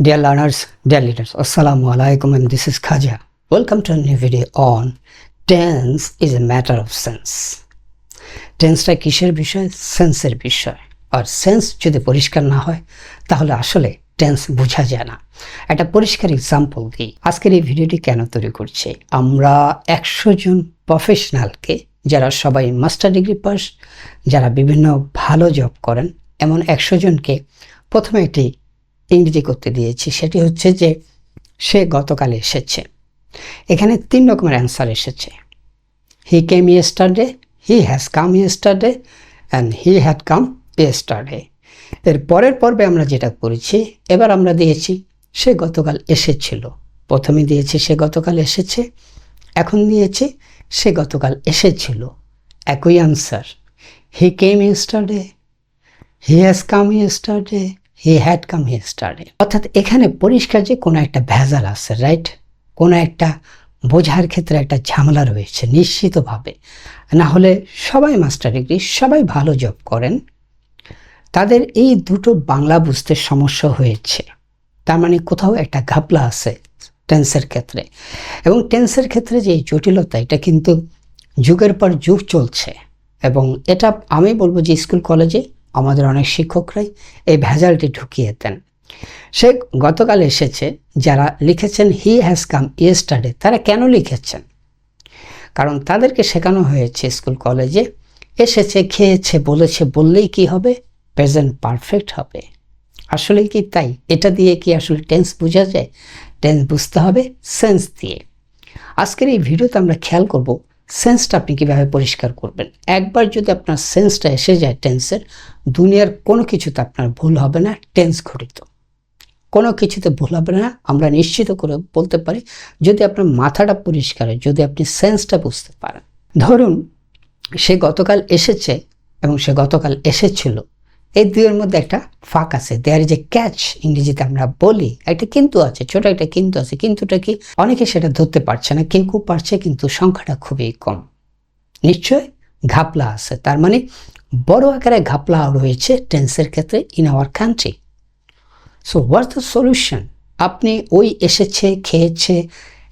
Dear learners, dear leaders, Assalamu alaikum, and this is Khaja. Welcome to a new video on tense is a matter of sense. টেন্সটা কিসের বিষয়? সেন্সের বিষয়। আর sense যদি পরিষ্কার না হয় তাহলে আসলে টেন্স বোঝা যায় না। একটা পরিষ্কার এক্সাম্পল দিই। আজকের এই ভিডিওটি কেন তৈরি করছি? আমরা 100 জন প্রফেশনালকে, যারা সবাই মাস্টার ডিগ্রি পাস, যারা বিভিন্ন ভালো জব করেন, এমন 100 জনকে প্রথমে একটি ইংরেজি করতে দিয়েছি। সেটি হচ্ছে যে সে গতকাল এসেছে। এখানে 3 রকমের অ্যান্সার এসেছে। He came yesterday, he has come yesterday and he had come yesterday. এর পরের পর্বে আমরা যেটা করেছি, এবার আমরা দিয়েছি সে গতকাল এসেছিল। প্রথমে দিয়েছি সে গতকাল এসেছে, এখন দিয়েছি সে গতকাল এসেছিল। একই answer. He came yesterday, he has come yesterday, he had come yesterday. অর্থাৎ এখানে পরিষ্কার যে কোনো একটা ভেজাল আছে, রাইট? কোনো একটা বোঝার ক্ষেত্রে একটা ঝামেলা রয়েছে নিশ্চিতভাবে। না হলে সবাই মাস্টার ডিগ্রি, সবাই ভালো জব করেন, তাদের এই দুটো বাংলা বুঝতে সমস্যা হয়েছে। তার মানে কোথাও একটা ঘাপলা আছে টেন্সের ক্ষেত্রে। এবং টেন্সের ক্ষেত্রে যে জটিলতা, এটা কিন্তু যুগের পর যুগ চলছে। এবং এটা আমি বলবো যে স্কুল কলেজে আমাদের অনেক শিক্ষকরাই এই ভেজালটি ঢুকিয়ে দেন। সে গতকাল এসেছে, যারা লিখেছেন হি হ্যাজ কাম ইয়েস্টারডে, তারা কেন লিখেছেন? কারণ তাদেরকে শেখানো হয়েছে স্কুল কলেজে এসেছে, খেয়েছে, বলেছে বললেই কি হবে? প্রেজেন্ট পারফেক্ট হবে। আসলে কি তাই? এটা দিয়ে কি আসলে টেন্স বোঝা যায়? টেন্স বুঝতে হবে সেন্স দিয়ে। আজকের এই ভিডিওতে আমরা খেয়াল করব সেন্সটা আপনি কীভাবে পরিষ্কার করবেন। একবার যদি আপনার সেন্সটা এসে যায় টেন্সের, দুনিয়ার কোনো কিছুতে আপনার ভুল হবে না। টেন্স ঘটিত কোনো কিছুতে ভুল হবে না, আমরা নিশ্চিত করে বলতে পারি, যদি আপনার মাথাটা পরিষ্কার হয়, যদি আপনি সেন্সটা বুঝতে পারেন। ধরুন সে গতকাল এসেছে এবং সে গতকাল এসেছিল, এই দুইয়ের মধ্যে একটা ফাঁক আছে। দেয়ার ইজ এ ক্যাচ, ইংরেজিতে আমরা বলি। একটা কিন্তু আছে, ছোট একটা কিন্তু আছে। কিন্তুটা কি? অনেকে সেটা ধরতে পারছে না, কেউ কেউ পারছে, কিন্তু সংখ্যাটা খুবই কম। নিশ্চয় ঘাপলা আছে। তার মানে বড় আকারে ঘাপলা রয়েছে টেন্সের ক্ষেত্রে in our country. So what's the solution? আপনি ওই এসেছে, খেয়েছে,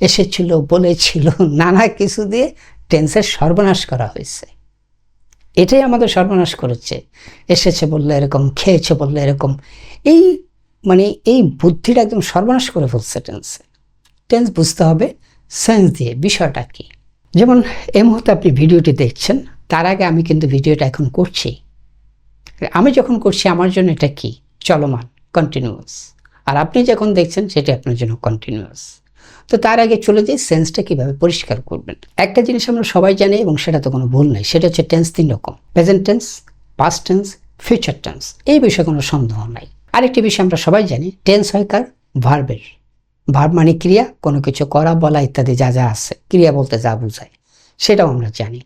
এসেছিল, বলেছিল, নানা কিছু দিয়ে টেন্সের সর্বনাশ করা হয়েছে। এটাই আমাদের সর্বনাশ করেছে। এসেছে বললে এরকম, খেয়েছে বললে এরকম, এই এই বুদ্ধিটা একদম সর্বনাশ করে ফেলছে টেন্সে। টেন্স বুঝতে হবে সেন্স দিয়ে। বিষয়টা কি? যেমন এই মুহূর্তে আপনি ভিডিওটি দেখছেন, তার আগে আমি কিন্তু ভিডিওটা এখন করছি। আমি যখন করছি আমার জন্য এটা কি? চলমান, কন্টিনিউয়াস। আর আপনি যখন দেখছেন সেটা আপনার জন্য কন্টিনিউয়াস। তো তার আগে চলে যাই সেন্সটা কীভাবে পরিষ্কার করবেন। একটা জিনিস আমরা সবাই জানি এবং সেটা তো কোনো ভুল নাই, সেটা হচ্ছে টেন্স 3 রকম: present tense, past tense, future tense. এই বিষয়ে কোনো সন্দেহ নাই। আরেকটি বিষয় আমরা সবাই জানি, টেন্স হয় কার? ভার্বের। ভার্ব মানে ক্রিয়া, কোনো কিছু করা, বলা ইত্যাদি যা যা আছে, ক্রিয়া বলতে যা বোঝায় সেটাও আমরা জানি।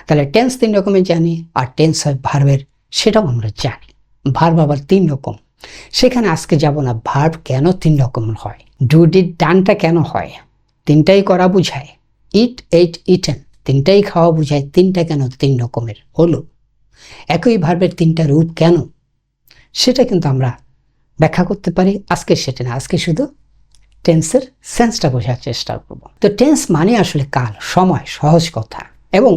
তাহলে টেন্স 3 রকমের জানি, আর টেন্স হয় ভার্বের, সেটাও আমরা জানি। ভার্ব আবার 3 রকম। সেখানে আজকে যাব না ভার্ব কেন 3 রকমের হয়, ডু ডিড ডানটা কেন হয়। 3টাই করা বুঝায়। ইট, এইট, ইটেন, 3টাই খাওয়া বুঝায়। 3টা কেন 3 রকমের হলো? একই ভার্বের 3টা রূপ কেন, সেটা কিন্তু আমরা ব্যাখ্যা করতে পারি। আজকে সেটা না, আজকে শুধু টেন্সের সেন্সটা বোঝার চেষ্টা করব। তো টেন্স মানে আসলে কাল, সময়, সহজ কথা। এবং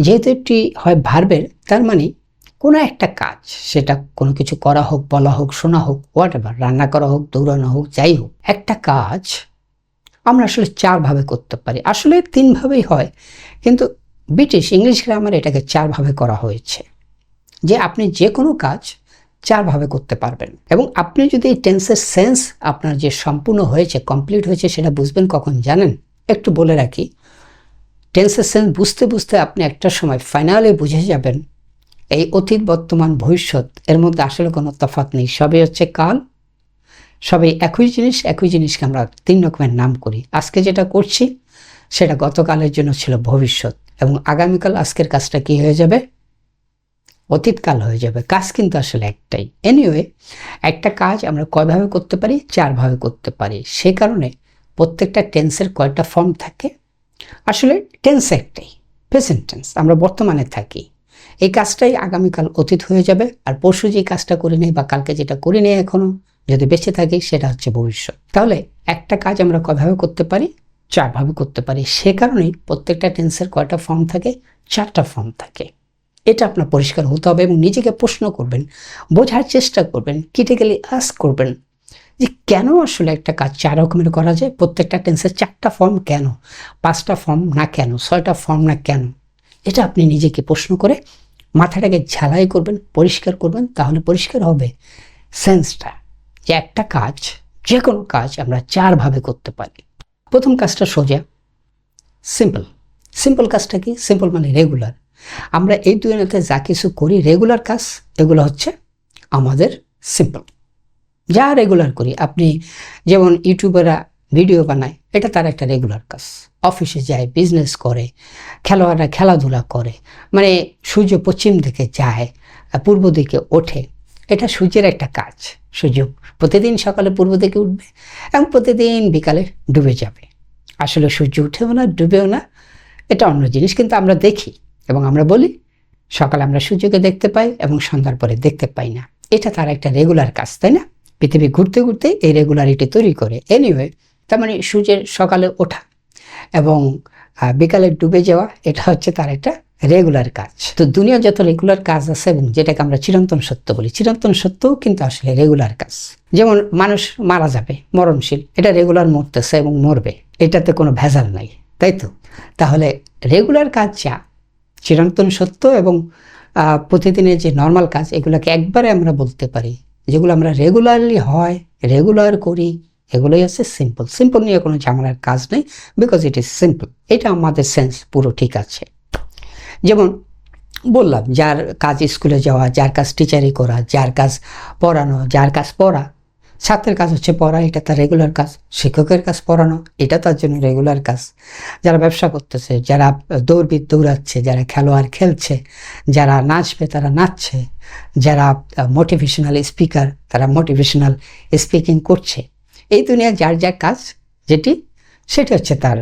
যেহেতু এটি হয় ভার্বের, তার মানে কোনো একটা কাজ, সেটা কোনো কিছু করা হোক, বলা হোক, শোনা হোক, হোয়াট এভার, রান্না করা হোক, দৌড়ানো হোক, যাই হোক, একটা কাজ আমরা আসলে 4 ভাবে করতে পারি। আসলে 3 ভাবেই হয়, কিন্তু ব্রিটিশ ইংলিশ গ্রামারে এটাকে 4 ভাবে করা হয়েছে, যে আপনি যে কোনো কাজ 4 ভাবে করতে পারবেন। এবং আপনি যদি এই টেন্সের সেন্স আপনার যে সম্পূর্ণ হয়েছে, কমপ্লিট হয়েছে, সেটা বুঝবেন কখন জানেন? একটু বলে রাখি, টেন্সের সেন্স বুঝতে বুঝতে আপনি একটা সময় ফাইনালি বুঝে যাবেন এই অতীত, বর্তমান, ভবিষ্যৎ এর মধ্যে আসলে কোনো তফাৎ নেই। সবই হচ্ছে কাল, সবই একই জিনিস। একই জিনিসকে আমরা 3 রকমের নাম করি। আজকে যেটা করছি সেটা গতকালের জন্য ছিল ভবিষ্যৎ, এবং আগামীকাল আজকের কাজটা কি হয়ে যাবে? অতীতকাল হয়ে যাবে। কাজ কিন্তু আসলে একটাই। এনিওয়ে, একটা কাজ আমরা কয়ভাবে করতে পারি? 4 ভাবে করতে পারি। সে কারণে প্রত্যেকটা টেন্সের কয়টা ফর্ম থাকে? আসলে টেন্স একটাই, প্রেজেন্ট টেন্স। আমরা বর্তমানে থাকি, এই কাজটাই আগামীকাল অতীত হয়ে যাবে। আর পরশু যে কাজটা করি নেই বা কালকে যেটা করি নেই এখনো, যদি বেঁচে থাকি সেটা হচ্ছে ভবিষ্যৎ। তাহলে একটা কাজ আমরা কয়ভাবে করতে পারি? 4 ভাবে করতে পারি। সে কারণেই প্রত্যেকটা টেন্সের কয়টা ফর্ম থাকে? 4টা ফর্ম থাকে। এটা আপনার পরিষ্কার হতে হবে এবং নিজেকে প্রশ্ন করবেন, বোঝার চেষ্টা করবেন, ক্রিটিক্যালি আস্ক করবেন যে কেন আসলে একটা কাজ 4 রকমের করা যায়? প্রত্যেকটা টেন্সের 4টা ফর্ম কেন? 5টা ফর্ম না কেন? 6টা ফর্ম না কেন? এটা আপনি নিজেকে প্রশ্ন করে মাথাটাকে ঝালাই করবেন, পরিষ্কার করবেন, তাহলে পরিষ্কার হবে সেন্সটা যে একটা কাজ, যে কোনো কাজ আমরা 4 ভাবে করতে পারি। প্রথম কাজটা সোজা, সিম্পল। সিম্পল কাজটা কি? সিম্পল মানে রেগুলার। আমরা এই দুনিয়াতে যা কিছু করি রেগুলার কাজ, এগুলো হচ্ছে আমাদের সিম্পল। যা রেগুলার করি, আপনি যেমন ইউটিউবাররা ভিডিও বানায়, এটা তার একটা রেগুলার কাজ। অফিসে যায়, বিজনেস করে, খেলোয়াড়রা খেলাধুলা করে, মানে সূর্য পশ্চিম দিকে যায়, পূর্ব দিকে ওঠে, এটা সূর্যের একটা কাজ। সূর্য প্রতিদিন সকালে পূর্ব দিকে উঠবে এবং প্রতিদিন বিকালে ডুবে যাবে। আসলে সূর্য উঠেও না, ডুবেও না, এটা অন্য জিনিস, কিন্তু আমরা দেখি এবং আমরা বলি সকালে আমরা সূর্যকে দেখতে পাই এবং সন্ধ্যার পরে দেখতে পাই না। এটা তার একটা রেগুলার কাজ, তাই না? পৃথিবী ঘুরতে ঘুরতে এই রেগুলারিটি তৈরি করে। এনিওয়ে, তার মানে সূর্যের সকালে ওঠা এবং বিকালে ডুবে যাওয়া, এটা হচ্ছে তার একটা রেগুলার কাজ। তো দুনিয়া যত রেগুলার কাজ আছে এবং যেটাকে আমরা চিরন্তন সত্য বলি, চিরন্তন সত্যও কিন্তু আসলে রেগুলার কাজ। যেমন মানুষ মারা যাবে, মরণশীল, এটা রেগুলার মরতেছে এবং মরবে, এটাতে কোনো ভেজাল নাই, তাই তো? তাহলে রেগুলার কাজ যা চিরন্তন সত্য এবং প্রতিদিনের যে নর্মাল কাজ, এগুলোকে একবারে আমরা বলতে পারি যেগুলো আমরা রেগুলারলি হয়, রেগুলার করি, এগুলোই হচ্ছে সিম্পল। সিম্পল নিয়ে কোনো ঝামেলার কাজ নেই, বিকজ ইট ইজ সিম্পল। এটা আমাদের সেন্স পুরো ঠিক আছে। যেমন বললাম, যার কাজ স্কুলে যাওয়া, যার কাজ টিচারি করা, যার কাজ পড়ানো, যার কাজ পড়া। ছাত্রের কাজ হচ্ছে পড়া, এটা তার রেগুলার কাজ। শিক্ষকের কাজ পড়ানো, এটা তার জন্য রেগুলার কাজ। যারা ব্যবসা করতেছে, যারা দৌড়বিদ দৌড়াচ্ছে, যারা খেলোয়াড় খেলছে, যারা নাচবে তারা নাচছে, যারা মোটিভেশনাল স্পিকার তারা মোটিভেশনাল স্পিকিং করছে। এই দুনিয়া যার যার কাজ যেটি, সেটি হচ্ছে তার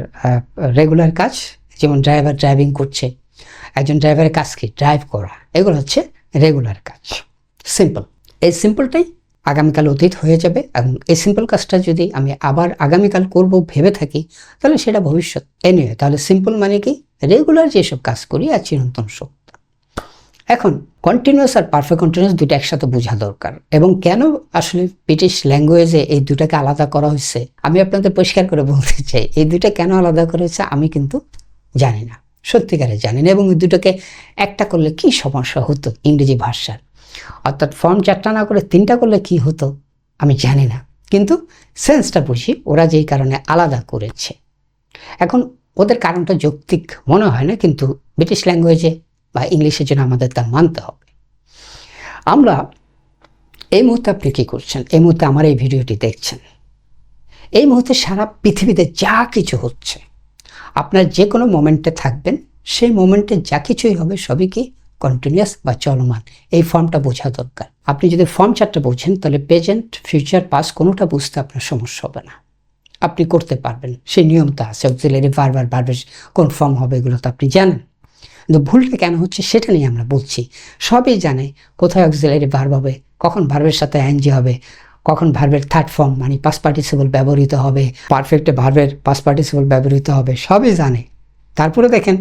রেগুলার কাজ। যেমন ড্রাইভার ড্রাইভিং করছে, একজন ড্রাইভারের কাজ কি? ড্রাইভ করা। এগুলো হচ্ছে রেগুলার কাজ, সিম্পল। এই সিম্পলটাই আগামীকাল অতীত হয়ে যাবে এবং এই সিম্পল কাজটা যদি আমি আবার আগামীকাল করব ভেবে থাকি, তাহলে সেটা ভবিষ্যৎ। এনিওয়ে, তাহলে সিম্পল মানে কি? রেগুলার যেসব কাজ করি আর চিরন্তন সত্য। এখন কন্টিনিউয়াস আর পারফেক্ট কন্টিনিউয়াস দুটো একসাথে বোঝা দরকার। এবং কেন আসলে ব্রিটিশ ল্যাঙ্গুয়েজে এই দুটাকে আলাদা করা হয়েছে, আমি আপনাদের পরিষ্কার করে বলতে চাই, এই দুটা কেন আলাদা করা হয়েছে আমি কিন্তু জানি না, সত্যিকারে জানি না। এবং এই দুটোকে একটা করলে কি সমস্যা হতো ইংরেজি ভাষার, অর্থাৎ ফর্ম 4টা না করে 3টা করলে কি হতো আমি জানি না, কিন্তু সেন্সটা বুঝি ওরা যেই কারণে আলাদা করেছে। এখন ওদের কারণটা যৌক্তিক মনে হয় না, কিন্তু ব্রিটিশ ল্যাঙ্গুয়েজে বা ইংলিশের জন্য আমাদের তা মানতে হবে। আমরা এই মুহূর্তে, আপনি কী করছেন? এই মুহূর্তে আমার এই ভিডিওটি দেখছেন। এই মুহূর্তে সারা পৃথিবীতে যা কিছু হচ্ছে, আপনার যে কোনো মোমেন্টে থাকবেন, সেই মোমেন্টে যা কিছুই হবে সবই কি? কন্টিনিউয়াস বা চলমান। এই ফর্মটা বোঝা দরকার। আপনি যদি ফর্ম 4টা বোঝেন, তাহলে প্রেজেন্ট, ফিউচার, পাস্ট কোনোটা বুঝতে আপনার সমস্যা হবে না, আপনি করতে পারবেন। সেই নিয়মটা আছে। অক্সিলারি ভার্ব আর ভার্বের কোন ফর্ম হবে এগুলো তো আপনি জানেন, কিন্তু ভুলটা কেন হচ্ছে সেটা নিয়ে আমরা বলছি। সবই জানে কোথায় অক্সিলারি ভার্ব হবে, কখন ভার্বের সাথে এনজি হবে, কখন ভার্বের থার্ড ফর্ম মানে পাস্ট পার্টিসিপল ব্যবহৃত হবে, পারফেক্টে ভার্বের পাস্ট পার্টিসিপল ব্যবহৃত হবে, সবই জানে। তারপরে দেখেন,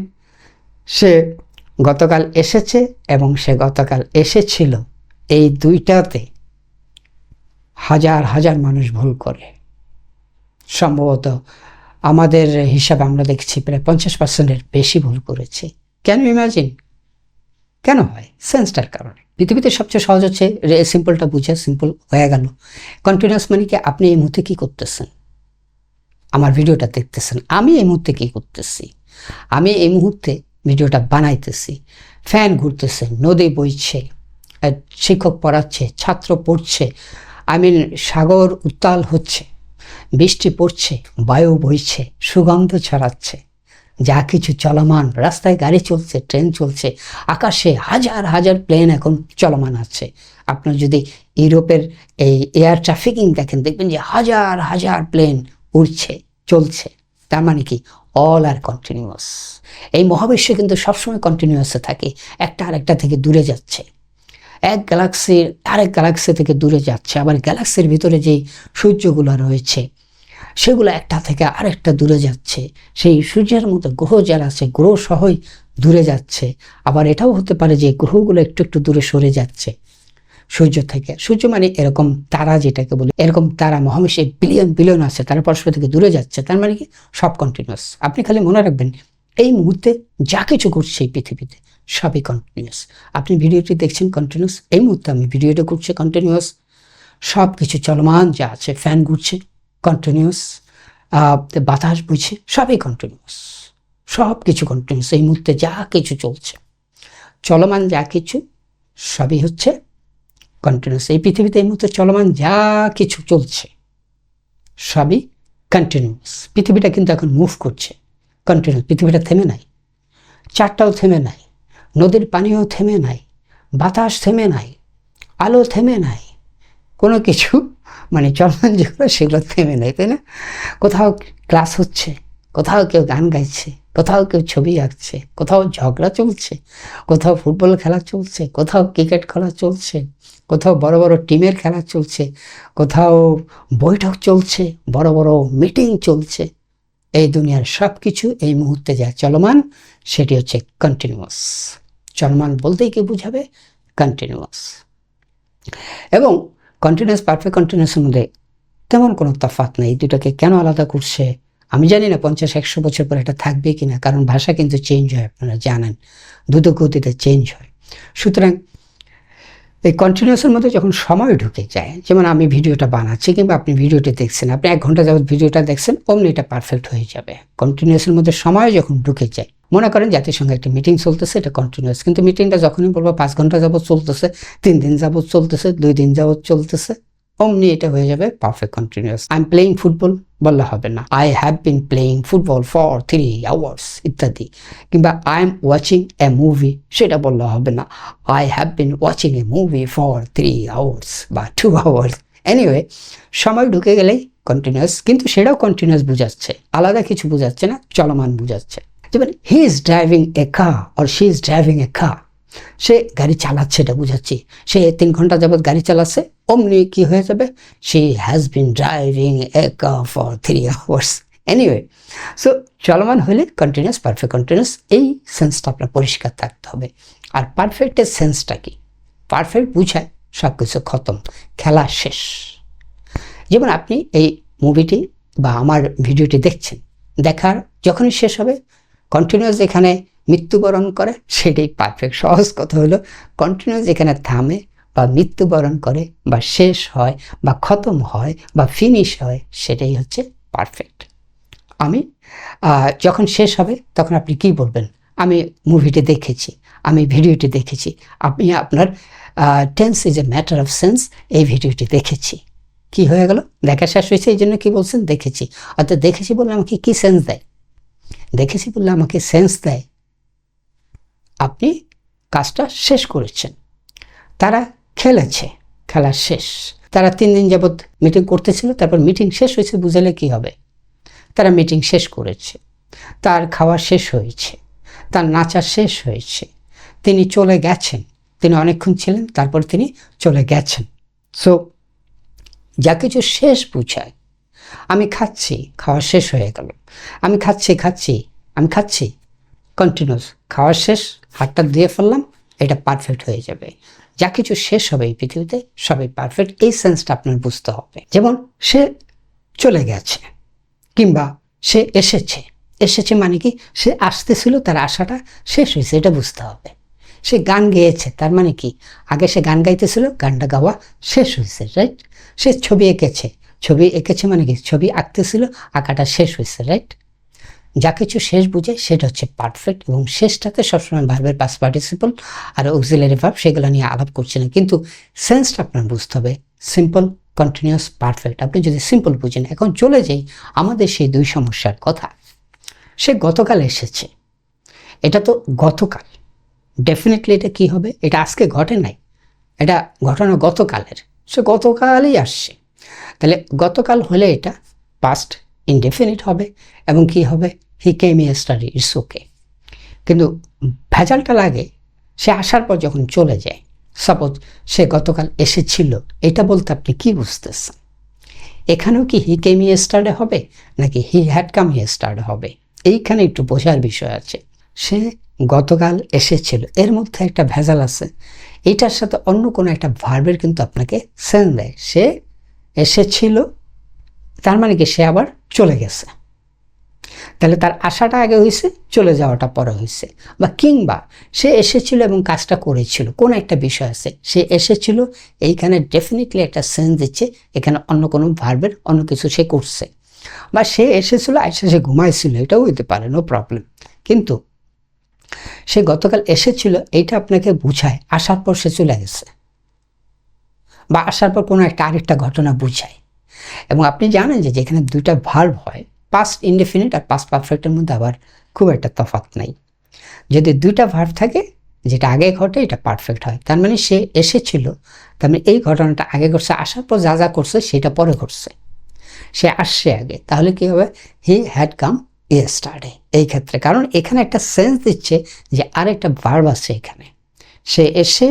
সে গতকাল এসেছে এবং সে গতকাল এসেছিল, এই দুইটাতে হাজার হাজার মানুষ ভুল করে। সম্ভবত আমাদের হিসাবে আমরা দেখছি প্রায় 50%-এর বেশি ভুল করেছে। কেন? ইমাজিন কেন হয়? সেন্সটার কারণে। পৃথিবীতে সবচেয়ে সহজ হচ্ছে সিম্পলটা বুঝে, সিম্পল হয়ে গেল। কন্টিনিউয়াস মানে কি? আপনি এই মুহূর্তে কী করতেছেন? আমার ভিডিওটা দেখতেছেন, আমি এই মুহূর্তে কী করতেছি? আমি এই মুহূর্তে ভিডিওটা বানাইতেছি, ফ্যান ঘুরতেছে, নদী বইছে, শিক্ষক পড়াচ্ছে, ছাত্র পড়ছে, সাগর উত্তাল হচ্ছে, বৃষ্টি পড়ছে, বায়ু বইছে, সুগন্ধ ছড়াচ্ছে, যা কিছু চলমান, রাস্তায় গাড়ি চলছে, ট্রেন চলছে, আকাশে হাজার হাজার প্লেন এখন চলমান আছে। আপনার যদি ইউরোপের এই এয়ার ট্রাফিকিং দেখেন, দেখবেন যে হাজার হাজার প্লেন উড়ছে, চলছে। তার মানে কি? অল আর কন্টিনিউয়াস। এই মহাবিশ্ব কিন্তু সবসময় কন্টিনিউয়াসে থাকে, একটা আরেকটা থেকে দূরে যাচ্ছে। এক গ্যালাক্সির আরেক গ্যালাক্সি থেকে দূরে যাচ্ছে, আবার গ্যালাক্সির ভিতরে যেই সূর্যগুলো রয়েছে সেগুলো একটা থেকে আরেকটা দূরে যাচ্ছে, সেই সূর্যের মতো গ্রহ যারা আছে গ্রহ সহই দূরে যাচ্ছে। আবার এটাও হতে পারে যে গ্রহগুলো একটু একটু দূরে সরে যাচ্ছে সূর্য থেকে। সূর্য মানে এরকম তারা যেটাকে বলি, এরকম তারা মহাবিশ্বে বিলিয়ন বিলিয়ন আছে, তারা পরস্পর থেকে দূরে যাচ্ছে। তার মানে কি সব কন্টিনিউয়াস। আপনি খালি মনে রাখবেন এই মুহূর্তে যা কিছু ঘটছে এই পৃথিবীতে সবই কন্টিনিউয়াস। আপনি ভিডিওটি দেখছেন কন্টিনিউয়াস, এই মুহূর্তে আমি ভিডিওটা করছি কন্টিনিউয়াস, সব কিছু চলমান যা আছে, ফ্যান ঘুরছে কন্টিনিউয়াস, বাতাস বইছে সবই কন্টিনিউয়াস, সব কিছু কন্টিনিউয়াস। এই মুহূর্তে যা কিছু চলছে চলমান যা কিছু সবই হচ্ছে কন্টিনিউয়াস। এই পৃথিবীতে এই মুহূর্তে চলমান যা কিছু চলছে সবই কন্টিনিউয়াস। পৃথিবীটা কিন্তু এখন মুভ করছে কন্টিনিউয়াস, পৃথিবীটা থেমে নাই, চারটাও থেমে নাই, নদীর পানিও থেমে নাই, বাতাস থেমে নাই, আলো থেমে নাই, কোনো কিছু মানে চলমান যেগুলো সেগুলো থেমে নাই, তাই না? কোথাও ক্লাস হচ্ছে, কোথাও কেউ গান গাইছে, কোথাও কেউ ছবি আঁকছে, কোথাও ঝগড়া চলছে, কোথাও ফুটবল খেলা চলছে, কোথাও ক্রিকেট খেলা চলছে, কোথাও বড় বড় টিমের খেলা চলছে, কোথাও বৈঠক চলছে, বড় বড় মিটিং চলছে। এই দুনিয়ার সব কিছু এই মুহূর্তে যা চলমান সেটি হচ্ছে কন্টিনিউয়াস। চলমান বলতেই কি বোঝাবে? কন্টিনিউয়াস। এবং কন্টিনিউয়াস পারফেক্ট কন্টিনিউয়াসের মধ্যে তেমন কোনো তফাৎ নেই। দুটোকে কেন আলাদা করছে আমি জানি না, 50-100 বছর পর এটা থাকবে কিনা, কারণ ভাষা কিন্তু চেঞ্জ হয়, আপনারা জানেন দ্রুত গতিতে চেঞ্জ হয়। সুতরাং এই কন্টিনিউয়াসের মধ্যে যখন সময় ঢুকে যায়, যেমন আমি ভিডিওটা বানাচ্ছি কিংবা আপনি ভিডিওটি দেখছেন, আপনি 1 ঘন্টা যাবত ভিডিওটা দেখছেন, অমনি এটা পারফেক্ট হয়ে যাবে। কন্টিনিউয়াসের মধ্যে সময় যখন ঢুকে যায়, মনে করেন জাতিসংঘে একটা মিটিং চলতেছে, এটা কন্টিনিউয়াস, কিন্তু মিটিংটা যখনই বলবো 5 ঘন্টা যাবত চলতেছে, 3 দিন যাবত চলতেছে, 2 দিন যাবত চলতেছে, অমনি এটা হয়ে যাবে perfect continuous. I am playing football বললে হবে না, I have been playing football for 3 hours ইত্যাদি। কিংবা I am watching a movie, সেটা বললে হবে না, I have been watching a movie for 3 hours বা 2 hours। এনিওয়ে, সময় ঢুকে গেলেই কন্টিনিউয়াস, কিন্তু সেটাও কন্টিনিউয়াস বুঝাচ্ছে, আলাদা কিছু বুঝাচ্ছে না, চলমান বুঝাচ্ছে। যেমন he is driving a car or she is driving a car, সে গাড়ি চালাচ্ছে, এটা বুঝাচ্ছি। সে 3 ঘন্টা যাবত গাড়ি চালাচ্ছে, অমনি কি হয়ে যাবে? She has been driving a car for 3 hours। Anyway, so চলমান হলে কন্টিনিউয়াস, পারফেক্ট কন্টিনিউয়াস, এই সেন্সটা আপনার পরিষ্কার থাকতে হবে। আর পারফেক্টের সেন্সটা কি? পারফেক্ট বুঝায় সব কিছু খতম, খেলা শেষ। যেমন আপনি এই মুভিটি বা আমার ভিডিওটি দেখছেন, দেখার যখনই শেষ হবে কন্টিনিউয়াস যেখানে মৃত্যুবরণ করে সেটাই পারফেক্ট। সহজ কথা হলো কন্টিনিউয়াস যেখানে থামে বা মৃত্যুবরণ করে বা শেষ হয় বা খতম হয় বা ফিনিশ হয় সেটাই হচ্ছে পারফেক্ট। আমি যখন শেষ হবে তখন আপনি কি বলবেন? আমি মুভিটি দেখেছি, আমি ভিডিওটি দেখেছি। আপনি আপনার tense is a matter of sense, এই ভিডিওটি দেখেছি, কি হয়ে গেল? দেখা শেষ হয়েছে, এই জন্য কি বলছেন? দেখেছি। অর্থাৎ দেখেছি বললে আমাকে কি সেন্স দেয়? দেখেছি বললে আমাকে সেন্স দেয় আপনি কাজটা শেষ করেছেন। তারা খেলেছে, খেলা শেষ। তারা 3 দিন যাবৎ মিটিং করতেছিল, তারপর মিটিং শেষ হয়েছে, বুঝালে কি হবে? তারা মিটিং শেষ করেছে, তার খাওয়া শেষ হয়েছে, তার নাচা শেষ হয়েছে, তিনি চলে গেছেন, তিনি অনেকক্ষণ ছিলেন, তারপর তিনি চলে গেছেন। সো যা কিছু শেষ বুঝায়। আমি খাচ্ছি, খাওয়া শেষ হয়ে গেল, আমি আমি খাচ্ছি, কন্টিনিউস, খাওয়া শেষ, হাতটা দিয়ে ফেললাম, এটা পারফেক্ট হয়ে যাবে। যা কিছু শেষ হবে এই পৃথিবীতে সবই পারফেক্ট, এই সেন্সটা আপনার বুঝতে হবে। যেমন সে চলে গেছে কিংবা সে এসেছে মানে কি? সে আসতেছিল, তার আশাটা শেষ হয়েছে, এটা বুঝতে হবে। সে গান গেয়েছে, তার মানে কি? আগে সে গান গাইতেছিল, গানটা গাওয়া শেষ হয়েছে, রাইট? সে ছবি এঁকেছে মানে কি? ছবি আঁকতেছিল, আঁকাটা শেষ হয়েছে, রাইট? যা কিছু শেষ বুঝে সেটা হচ্ছে পারফেক্ট। এবং শেষটাতে সবসময় ভার্বের পাস্ট পার্টিসিপল আর অক্সিলারি ভার্ব, সেগুলো নিয়ে আলাপ করছি না, কিন্তু সেন্সটা আপনার বুঝতে হবে। Simple, continuous, perfect. আপনি যদি সিম্পল বুঝেন, এখন চলে যাই আমাদের সেই 2 সমস্যার কথা। সে গতকাল এসেছে, এটা তো গতকাল, ডেফিনেটলি এটা কি হবে? এটা আজকে ঘটে নাই, এটা ঘটনা গতকালের, সে গতকালই আসছে। তাহলে গতকাল হলে এটা পাস্ট ইনডেফিনিট হবে এবং কি হবে? হি কেম ইয়েস্টারডে, ইটস ওকে। কিন্তু ভেজালটা লাগে সে আসার পর যখন চলে যায়, সাপোজ সে গতকাল এসেছিল, এটা বলতে আপনি কি বুঝতেছেন? এখানেও কি হি কেম ইয়েস্টারডে হবে নাকি হি হ্যাড কাম ইয়েস্টারডে হবে? এইখানে একটু বোঝার বিষয় আছে। সে গতকাল এসেছিল, এর মধ্যে একটা ভেজাল আছে। এটার সাথে অন্য কোনো একটা ভার্বের কিন্তু আপনাকে সেন্স দেয়। সে এসেছিল, তার মানে কি সে আবার চলে গেছে। তাহলে তার আসাটা আগে হয়েছে, চলে যাওয়াটা পরে হয়েছে। বা কিংবা সে এসেছিল এবং কাজটা করেছিল, কোন একটা বিষয় আছে, সে এসেছিল, এইখানে ডেফিনেটলি একটা সেন্স দিচ্ছে এখানে অন্য কোনো ভার্বের অন্য কিছু সে করছে। বা সে এসেছিল আইসা সে ঘুমাইছিল, এটাও হইতে পারে, নো প্রবলেম। কিন্তু সে গতকাল এসেছিল এইটা আপনাকে বুঝায় আসার পর সে চলে গেছে, বা আসার পর কোনো একটা আরেকটা ঘটনা বুঝায়। এবং আপনি জানেন যে যেখানে দুইটা ভার্ব হয়, পাস্ট ইনডেফিনিট আর পাস্ট পারফেক্টের মধ্যে আবার খুব একটা তফাৎ নাই। যদি দুইটা ভার্ব থাকে, যেটা আগে ঘটে এটা পারফেক্ট হয়। তার মানে সে এসেছিল, তার মানে এই ঘটনাটা আগে ঘটছে, আসার পর যা যা করছে সেটা পরে ঘটছে, সে আসছে আগে। তাহলে কি হবে? হি হ্যাড কাম ইয়েস্টারডে এই ক্ষেত্রে, কারণ এখানে একটা সেন্স দিচ্ছে যে আরেকটা ভার্ব আছে এখানে। সে এসে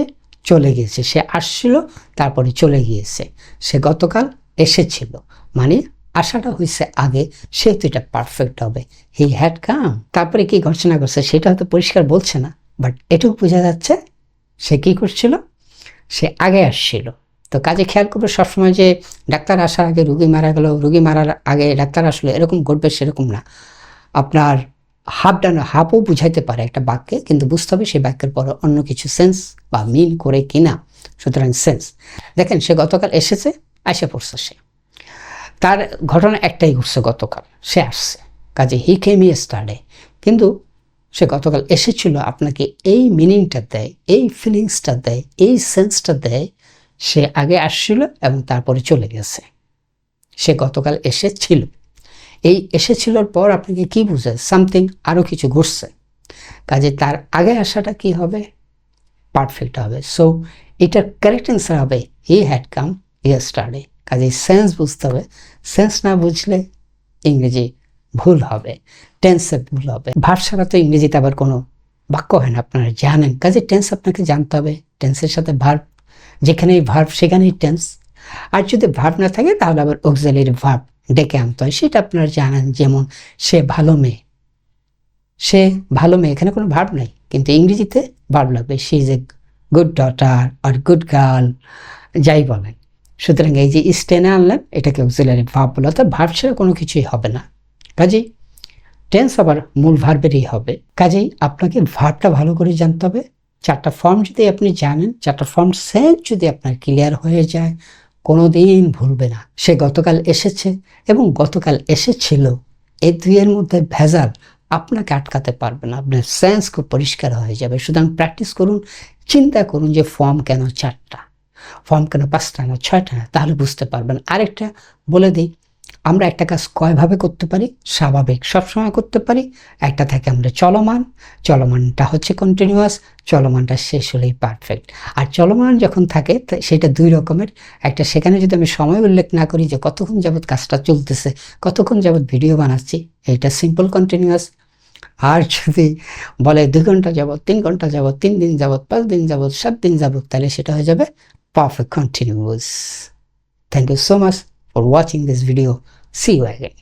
চলে গিয়েছে, সে আসছিল তারপরে চলে গিয়েছে। সে গতকাল এসেছিল মানে আসাটা হয়েছে আগে, সেহেতু এটা পারফেক্ট হবে। হি হ্যাড কাম, তারপরে কি ঘটনা করছে সেটা হয়তো পরিষ্কার বলছে না, বাট এটুকু বোঝা যাচ্ছে সে কি করছিল, সে আগে আসছিল। তো কাজে খেয়াল করবে সবসময় যে ডাক্তার আসার আগে রুগী মারা গেল, রুগী মারার আগে ডাক্তার আসলো, এরকম ঘটবে সেরকম না। আপনার হাফও বুঝাইতে পারে একটা বাক্যে, কিন্তু বুঝতে হবে সেই বাক্যের পরে অন্য কিছু সেন্স বা মিন করে কিনা। সুতরাং সেন্স দেখেন, সে গতকাল এসেছে, আসে পড়ছে, সে তার ঘটনা একটাই ঘটছে, গতকাল সে আসছে, কাজে হি কেম ইয়েস্টারডে। কিন্তু সে গতকাল এসেছিল আপনাকে এই মিনিংটা দেয়, এই ফিলিংসটা দেয়, এই সেন্সটা দেয় সে আগে আসছিল এবং তারপরে চলে গেছে। সে গতকাল এসেছিল, এই এসেছিলোর পর আপনাকে কি বুঝায়? সামথিং, আরও কিছু ঘটছে। কাজে তার আগে আসাটা কি হবে? পারফেক্ট হবে। সো এটার কারেক্ট অ্যান্সার হবে হি হ্যাড কাম ইয়েস্টারডে। কাজে সেন্স বুঝতে হবে, সেন্স না বুঝলে ইংরেজি ভুল হবে, টেন্সে ভুল হবে। ভার্ব ছাড়া তো ইংরেজিতে আবার কোনো বাক্য হয় না, আপনারা জানেন। কাজে টেন্স আপনাকে জানতে হবে, টেন্সের সাথে ভার্ব, যেখানেই ভার্ব সেখানেই টেন্স। আর যদি ভার্ব না থাকে তাহলে আবার অক্সিলারি ভার্ব ডেকে আনতে হয়, সেটা আপনারা জানেন। যেমন সে ভালো মেয়ে, সে ভালো মেয়ে, এখানে কোনো ভার্ব নাই, কিন্তু ইংরেজিতে ভার্ব লাগবে। She is a good daughter আর গুড গার্ল, যাই বলেন। সুতরাং এই যে স্টেনে আনলেন, এটাকে অক্সিলারি ভার্ব বলে, অর্থাৎ ভার্ব ছাড়া কোনো কিছুই হবে না। কাজেই টেন্স আবার মূল ভার্বেরই হবে। কাজেই আপনাকে ভার্বটা ভালো করে জানতে হবে। চারটা ফর্ম যদি আপনি জানেন, চারটা ফর্ম সেন্স যদি আপনার ক্লিয়ার হয়ে যায়, কোনোদিন ভুলবে না। সে গতকাল এসেছে এবং গতকাল এসেছিল, এই দুইয়ের মধ্যে ভেজাল আপনাকে আটকাতে পারবে না, আপনার সেন্স খুব পরিষ্কার হয়ে যাবে। সুতরাং প্র্যাকটিস করুন, চিন্তা করুন যে ফর্ম কেন চারটা, ফর্ম কেন পাঁচটা না ছয়টা না, তাহলে বুঝতে পারবেন। আরেকটা বলে দিই, আমরা একটা কাজ কয়ভাবে করতে পারি? স্বাভাবিক সবসময় করতে পারি। একটা থাকে আমরা চলমান, চলমানটা হচ্ছে কন্টিনিউয়াস, চলমানটা শেষ হলেই পারফেক্ট। আর চলমান যখন থাকে সেটা দুই রকমের। একটা, সেখানে যদি আমি সময় উল্লেখ না করি যে কতক্ষণ যাবৎ কাজটা চলতেছে, কতক্ষণ যাবৎ ভিডিও বানাচ্ছি, এটা সিম্পল কন্টিনিউয়াস। আর যদি বলে 2 ঘন্টা যাবৎ, 3 ঘন্টা যাবৎ, 3 দিন যাবৎ, 5 দিন যাবৎ, 7 দিন যাবৎ, তাহলে সেটা হয়ে যাবে perfect continuous. Thank you so much for watching this video. See you again.